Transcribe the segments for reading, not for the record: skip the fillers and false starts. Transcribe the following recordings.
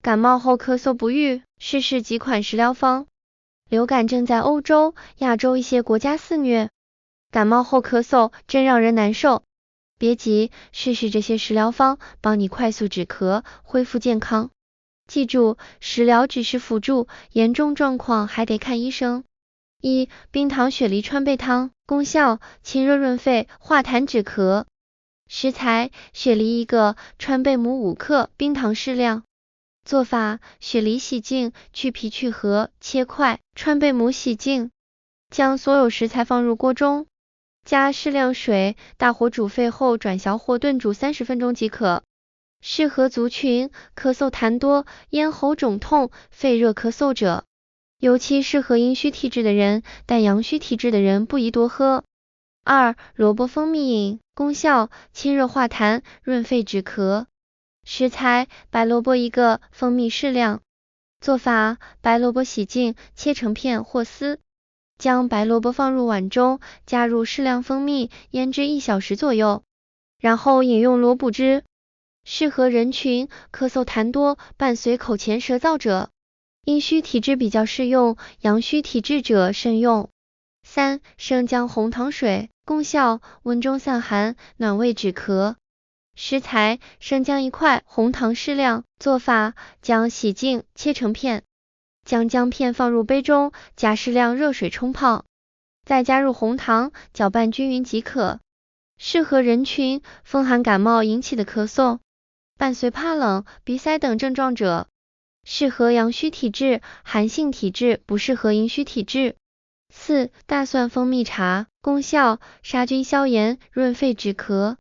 感冒后咳嗽不愈，试试几款食疗方。流感正在欧洲、亚洲一些国家肆虐，感冒后咳嗽真让人难受。别急，试试这些食疗方，帮你快速止咳，恢复健康。记住，食疗只是辅助，严重状况还得看医生。1. 冰糖雪梨川贝汤，功效：清热润肺，化痰止咳。食材：雪梨1个，川贝母5克，冰糖适量。做法：雪梨洗净，去皮去核，切块；川贝母洗净。将所有食材放入锅中，加适量水，大火煮沸后转小火炖煮30分钟即可。适合族群：咳嗽痰多、咽喉肿痛、肺热咳嗽者，尤其适合阴虚体质的人，但阳虚体质的人不宜多喝。2. 萝卜蜂蜜饮，功效：清热化痰，润肺止咳。食材：白萝卜1个，蜂蜜适量。做法：白萝卜洗净，切成片或丝。将白萝卜放入碗中，加入适量蜂蜜，腌制1小时左右，然后饮用萝卜汁。适合人群：咳嗽痰多，伴随口前舌燥者，阴虚体质比较适用，阳虚体质者慎用。3. 生姜红糖水，功效：温中散寒，暖胃止咳。食材：生姜1块，红糖适量。做法：姜洗净，切成片，将姜片放入杯中，加适量热水冲泡，再加入红糖，搅拌均匀即可。适合人群：风寒感冒引起的咳嗽，伴随怕冷、鼻塞等症状者，适合阳虚体质、寒性体质，不适合阴虚体质。4. 大蒜蜂蜜茶，功效：杀菌消炎，润肺止咳。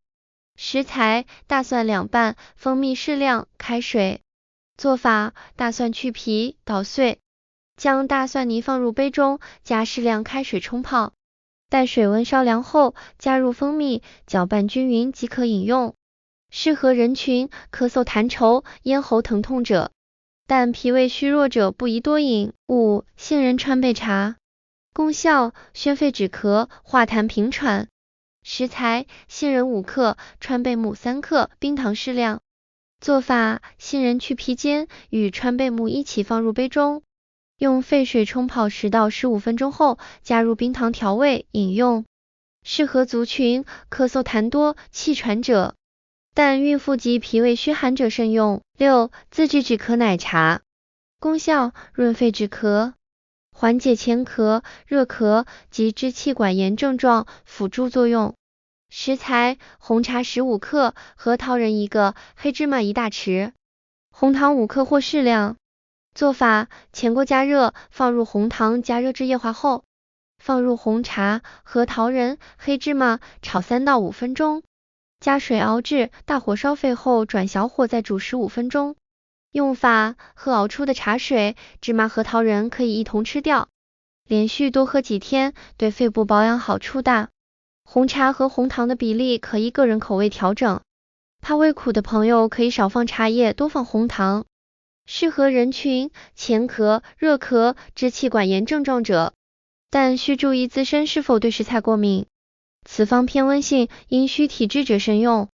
食材：大蒜2瓣，蜂蜜适量，开水。做法：大蒜去皮，捣碎，将大蒜泥放入杯中，加适量开水冲泡，待水温稍凉后，加入蜂蜜，搅拌均匀即可饮用。适合人群：咳嗽痰稠、咽喉疼痛者，但脾胃虚弱者不宜多饮。5. 杏仁川贝茶，功效：宣肺止咳，化痰平喘。食材：杏仁5克，川贝母3克，冰糖适量。做法：杏仁去皮煎，与川贝母一起放入杯中，用沸水冲泡10到15分钟后，加入冰糖调味，饮用。适合族群：咳嗽痰多、气喘者，但孕妇及脾胃虚寒者慎用。6. 自制止咳奶茶，功效：润肺止咳，缓解前咳、热咳及支气管炎症状，辅助作用。食材：红茶15克，核桃仁1个，黑芝麻1大匙，红糖5克或适量。做法：前锅加热，放入红糖加热至液化后，放入红茶、核桃仁、黑芝麻，炒3到5分钟，加水熬制，大火烧沸后转小火再煮15分钟。用法：喝熬出的茶水，芝麻、核桃仁可以一同吃掉，连续多喝几天，对肺部保养好处大。红茶和红糖的比例可依个人口味调整，怕胃苦的朋友可以少放茶叶，多放红糖。适合人群：前咳、热咳、支气管炎症状者，但需注意自身是否对食材过敏。此方偏温性，阴虚体质者慎用。